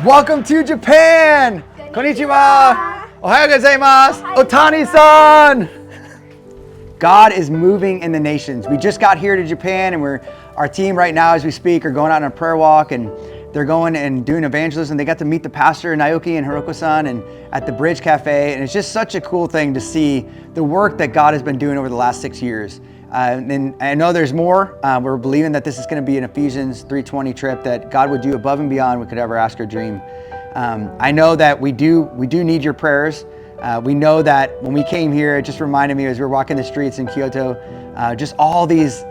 Welcome to Japan! Konnichiwa! Ohayo gozaimasu! Otani-san! God is moving in the nations. We just got here to Japan, and our team right now as we speak are going out on a prayer walk, and they're going and doing evangelism. They got to meet the pastor, Naoki and Hiroko-san, and at the Bridge Cafe, and it's just such a cool thing to see the work that God has been doing over the last 6 years. And I know there's more. We're believing that this is going to be an Ephesians 3:20 trip, that God would do above and beyond we could ever ask or dream. I know that we do need your prayers. We know that when we came here, it just reminded me as we were walking the streets in Kyoto, just all these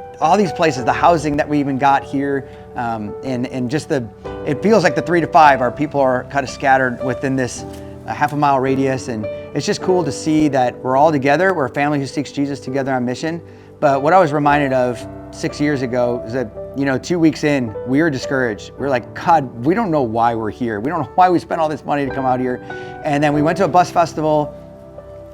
places, the housing that we even got here, and just it feels like the 3 to 5, our people are kind of scattered within this half a mile radius, and it's just cool to see that we're all together. We're a family who seeks Jesus together on mission. But what I was reminded of 6 years ago is that, 2 weeks in, we were discouraged. We were like, God, we don't know why we're here. We don't know why we spent all this money to come out here. And then we went to a bus festival,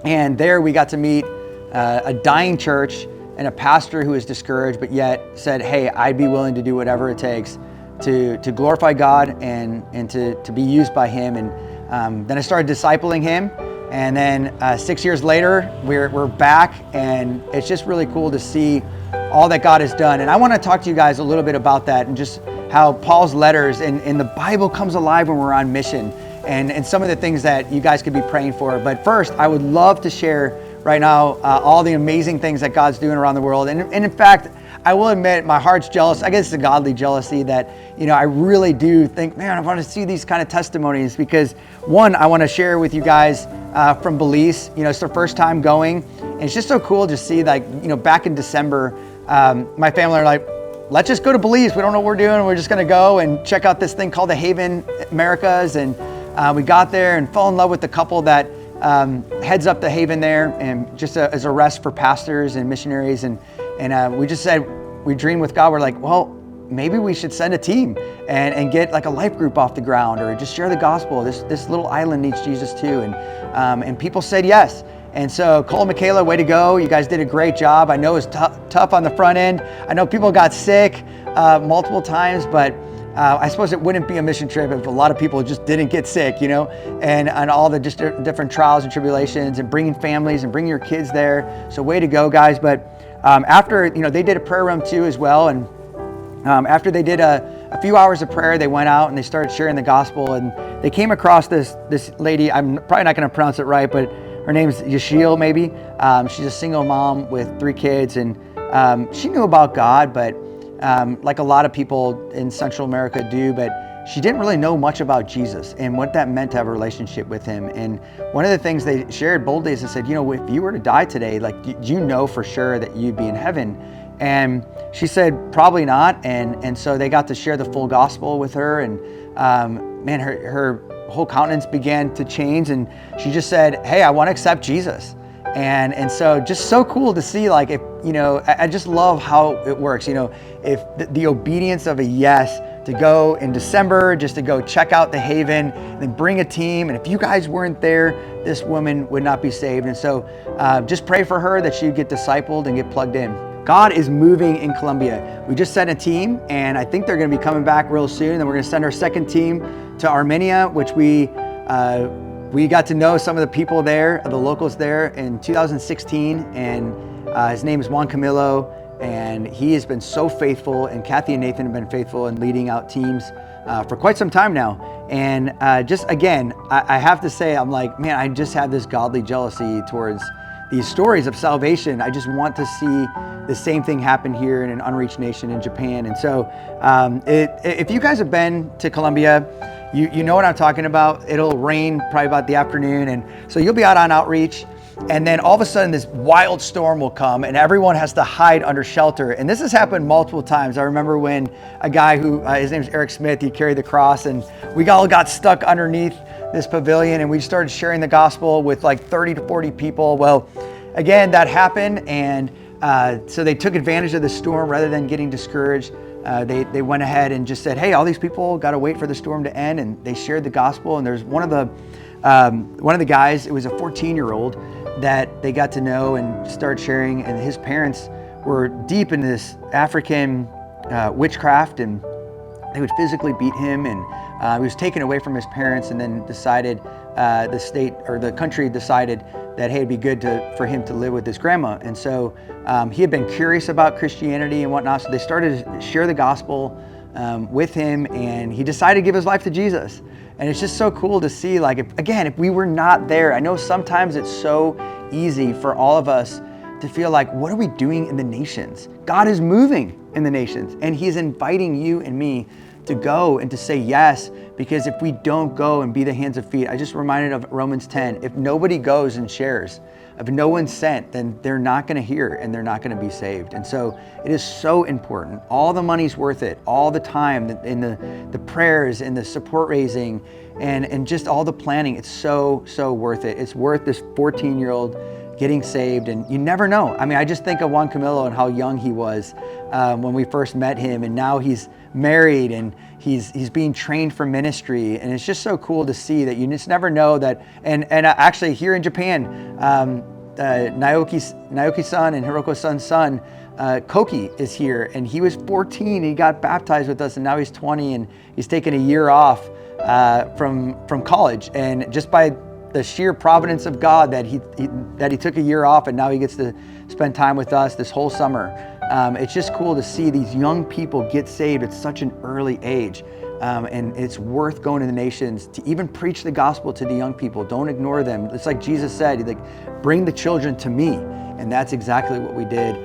and there we got to meet a dying church and a pastor who was discouraged, but yet said, hey, I'd be willing to do whatever it takes to glorify God and to be used by him. And then I started discipling him. And then 6 years later, we're back, and it's just really cool to see all that God has done. And I want to talk to you guys a little bit about that, and just how Paul's letters and the Bible comes alive when we're on mission, and some of the things that you guys could be praying for. But first, I would love to share right now all the amazing things that God's doing around the world. And in fact, I will admit my heart's jealous. I guess it's a godly jealousy that, I really do think, man, I want to see these kind of testimonies, because one, I want to share with you guys from Belize. It's their first time going, and it's just so cool to see, back in December, my family are like, let's just go to Belize. We don't know what we're doing. We're just going to go and check out this thing called the Haven Americas. And we got there and fell in love with the couple that heads up the Haven there, and just as a rest for pastors and missionaries. And we just said, we dreamed with God. We're like, well, maybe we should send a team and get like a life group off the ground, or just share the gospel. This little island needs Jesus too. And people said yes. And so Cole and Michaela, way to go. You guys did a great job. I know it was tough on the front end. I know people got sick multiple times, but I suppose it wouldn't be a mission trip if a lot of people just didn't get sick, and all the just different trials and tribulations, and bringing families and bringing your kids there. So way to go, guys. But after, they did a prayer room too as well. And after they did a few hours of prayer, they went out and they started sharing the gospel, and they came across this lady. I'm probably not going to pronounce it right, but her name's Yashil, maybe. She's a single mom with 3 kids, and she knew about God, but like a lot of people in Central America do, but she didn't really know much about Jesus and what that meant to have a relationship with him. And one of the things they shared boldly is they said, if you were to die today, do you know for sure that you'd be in heaven? And she said, probably not. And so they got to share the full gospel with her, and man, her whole countenance began to change, and she just said, hey, I want to accept Jesus. And so just so cool to see, if, I just love how it works. If the obedience of a yes to go in December, just to go check out the Haven, and then bring a team. And if you guys weren't there, this woman would not be saved. And so just pray for her that she'd get discipled and get plugged in. God is moving in Colombia. We just sent a team, and I think they're going to be coming back real soon. And then we're going to send our second team to Armenia, which we got to know some of the people there, the locals there, in 2016. And his name is Juan Camilo, and he has been so faithful. And Kathy and Nathan have been faithful in leading out teams for quite some time now. And just again, I have to say, I'm like, man, I just have this godly jealousy towards these stories of salvation. I just want to see the same thing happen here in an unreached nation in Japan. And so if you guys have been to Colombia, you know what I'm talking about. It'll rain probably about the afternoon, and so you'll be out on outreach, and then all of a sudden this wild storm will come, and everyone has to hide under shelter. And this has happened multiple times. I remember when a guy who, his name's Eric Smith, he carried the cross, and we all got stuck underneath this pavilion, and we started sharing the gospel with 30 to 40 people. Well, again, that happened, and so they took advantage of the storm rather than getting discouraged. They went ahead and just said, hey, all these people got to wait for the storm to end, and they shared the gospel. And there's one of the guys, it was a 14-year-old that they got to know and started sharing, and his parents were deep in this African witchcraft, and they would physically beat him, and he was taken away from his parents, and then decided the state or the country decided that, hey, it'd be good for him to live with his grandma. And so he had been curious about Christianity and whatnot, so they started to share the gospel with him, and he decided to give his life to Jesus. And it's just so cool to see, like, if we were not there, I know sometimes it's so easy for all of us to feel like, what are we doing in the nations? God is moving in the nations, and he's inviting you and me to go and to say yes, because if we don't go and be the hands and feet, I just reminded of Romans 10, if nobody goes and shares, if no one's sent, then they're not going to hear and they're not going to be saved. And so it is so important. All the money's worth it, all the time in the prayers and the support raising and just all the planning. It's so worth it. It's worth this 14-year-old getting saved. And you never know. I mean, I just think of Juan Camilo and how young he was when we first met him, and now he's married and he's being trained for ministry. And it's just so cool to see that you just never know that. And actually here in Japan, Naoki-san and Hiroko-san's son, Koki, is here, and he was 14. He got baptized with us, and now he's 20, and he's taken a year off from college. And just by the sheer providence of God that he took a year off, and now he gets to spend time with us this whole summer. It's just cool to see these young people get saved at such an early age. And it's worth going to the nations to even preach the gospel to the young people. Don't ignore them. It's like Jesus said, bring the children to me. And that's exactly what we did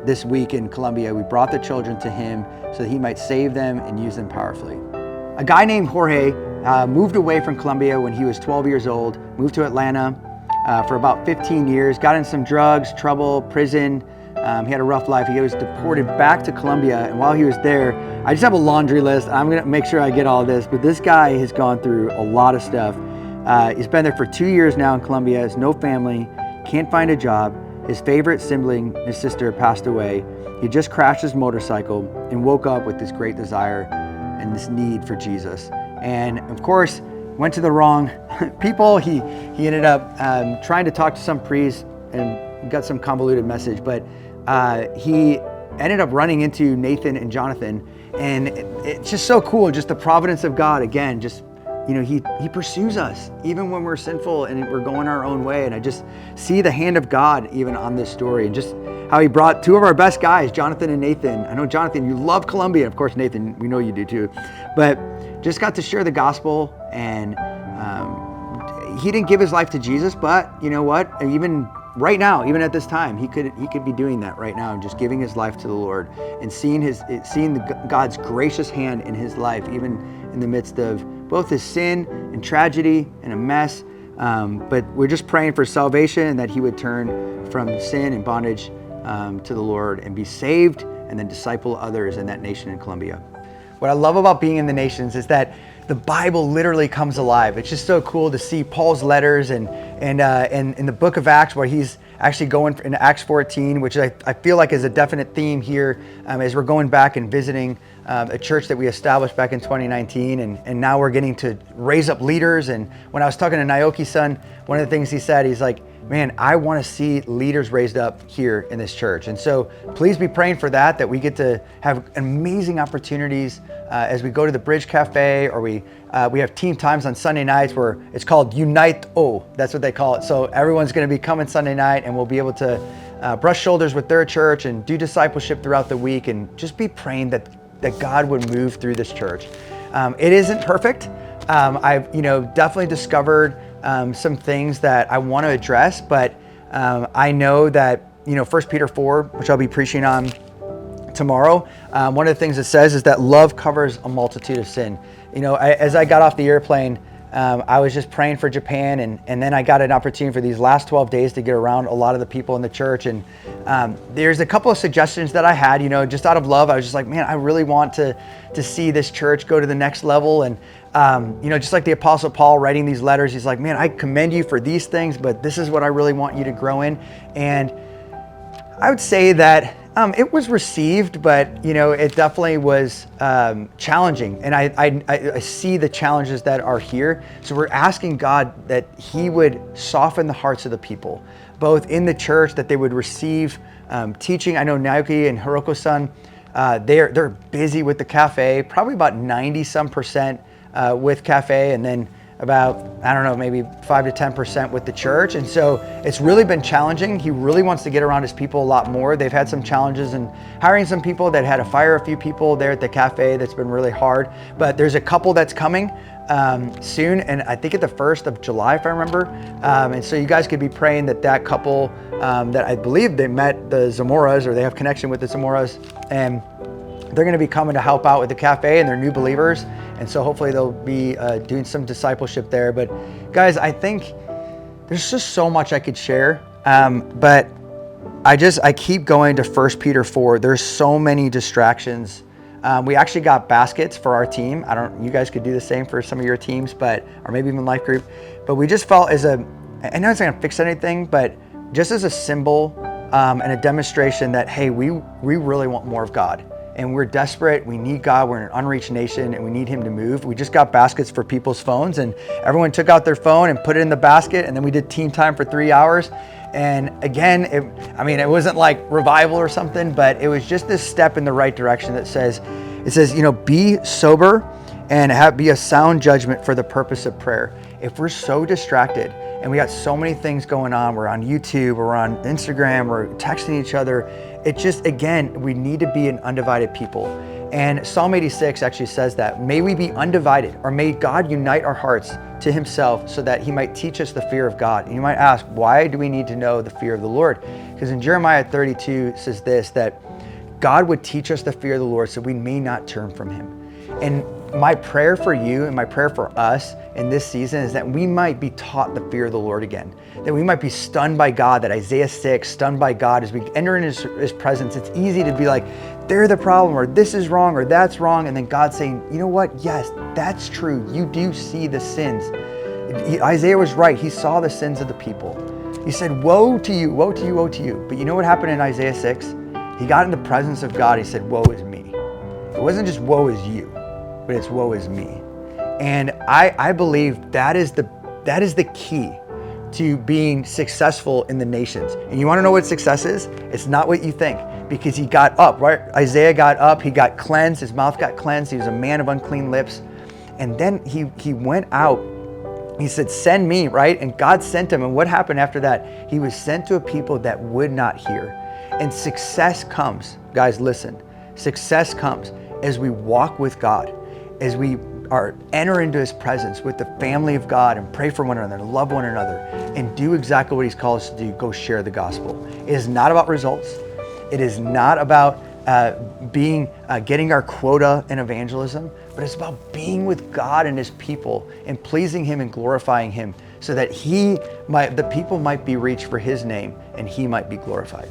this week in Colombia. We brought the children to him so that he might save them and use them powerfully. A guy named Jorge moved away from Colombia when he was 12 years old, moved to Atlanta for about 15 years, got in some drugs, trouble, prison. He had a rough life. He was deported back to Colombia, and while he was there, I just have a laundry list. I'm gonna make sure I get all this, but this guy has gone through a lot of stuff. He's been there for 2 years now in Colombia, has no family, can't find a job. His favorite sibling, his sister, passed away. He just crashed his motorcycle and woke up with this great desire and this need for Jesus. And of course, went to the wrong people. He ended up trying to talk to some priest and got some convoluted message, but he ended up running into Nathan and Jonathan. And it's just so cool, just the providence of God. Again, just, he pursues us even when we're sinful and we're going our own way. And I just see the hand of God even on this story, and just how he brought two of our best guys, Jonathan and Nathan. I know, Jonathan, you love Colombia. Of course, Nathan, we know you do too. But just got to share the gospel, and he didn't give his life to Jesus, but you know what? Even right now, even at this time, he could be doing that right now, and just giving his life to the Lord and seeing God's gracious hand in his life, even in the midst of both his sin and tragedy and a mess. But we're just praying for salvation, and that he would turn from sin and bondage to the Lord and be saved, and then disciple others in that nation in Colombia. What I love about being in the nations is that the Bible literally comes alive. It's just so cool to see Paul's letters and in the book of Acts, where he's actually going in Acts 14, which I feel like is a definite theme here as we're going back and visiting a church that we established back in 2019, and now we're getting to raise up leaders. And when I was talking to Naoki-san, one of the things he said, he's like, man, I want to see leaders raised up here in this church. And so please be praying for that we get to have amazing opportunities as we go to the Bridge Cafe, or we have team times on Sunday nights where it's called Unite O. That's what they call it. So everyone's going to be coming Sunday night, and we'll be able to brush shoulders with their church and do discipleship throughout the week, and just be praying that God would move through this church. It isn't perfect. I've definitely discovered some things that I want to address, but I know that 1 Peter 4, which I'll be preaching on tomorrow, one of the things it says is that love covers a multitude of sin. As I got off the airplane, I was just praying for Japan, and then I got an opportunity for these last 12 days to get around a lot of the people in the church. And there's a couple of suggestions that I had, just out of love. I was just like, man, I really want to see this church go to the next level. And just like the Apostle Paul writing these letters, he's like, man, I commend you for these things, but this is what I really want you to grow in. And I would say that it was received, but it definitely was challenging. And I see the challenges that are here. So we're asking God that he would soften the hearts of the people, both in the church, that they would receive teaching. I know Naoki and Hiroko-san, they're busy with the cafe, probably about 90 some percent with cafe, and then about, I don't know, maybe 5 to 10% with the church. And so it's really been challenging. He really wants to get around his people a lot more. They've had some challenges in hiring some people. That had to fire a few people there at the cafe. That's been really hard. But there's a couple that's coming soon, and I think at the 1st of July, if I remember. And so you guys could be praying that couple that I believe they met the Zamoras, or they have connection with the Zamoras, and they're going to be coming to help out with the cafe, and they're new believers. And so hopefully they'll be doing some discipleship there. But guys, I think there's just so much I could share. But I keep going to 1 Peter 4. There's so many distractions. We actually got baskets for our team. You guys could do the same for some of your teams, or maybe even life group. But we just felt I know it's not gonna fix anything, but just as a symbol and a demonstration that, hey, we really want more of God. And we're desperate, we need God, we're an unreached nation, and we need him to move. We just got baskets for people's phones, and everyone took out their phone and put it in the basket, and then we did team time for 3 hours. And again, it wasn't like revival or something, but it was just this step in the right direction that says, be sober and be a sound judgment for the purpose of prayer. If we're so distracted and we got so many things going on, we're on YouTube, we're on Instagram, we're texting each other, it just, again, we need to be an undivided people. And Psalm 86 actually says that, may we be undivided, or may God unite our hearts to himself so that he might teach us the fear of God. And you might ask, why do we need to know the fear of the Lord? Because in Jeremiah 32 says this, that God would teach us the fear of the Lord so we may not turn from him. And my prayer for you and my prayer for us in this season is that we might be taught the fear of the Lord again, that we might be stunned by God, that Isaiah 6, stunned by God as we enter in his presence. It's easy to be like, they're the problem, or this is wrong, or that's wrong. And then God saying, you know what? Yes, that's true. You do see the sins. Isaiah was right. He saw the sins of the people. He said, woe to you, woe to you, woe to you. But you know what happened in Isaiah 6? He got in the presence of God. He said, woe is me. It wasn't just woe is you, but it's woe is me. And I believe that is the key to being successful in the nations. And you want to know what success is? It's not what you think, because he got up, right? Isaiah got up, he got cleansed, his mouth got cleansed, he was a man of unclean lips. And then he went out, he said, send me, right? And God sent him. And what happened after that? He was sent to a people that would not hear. And success comes, guys, listen, success comes as we walk with God, as we enter into his presence with the family of God and pray for one another, love one another, and do exactly what he's called us to do, go share the gospel. It is not about results. It is not about getting our quota in evangelism, but it's about being with God and his people and pleasing him and glorifying him so that the people might be reached for his name and he might be glorified.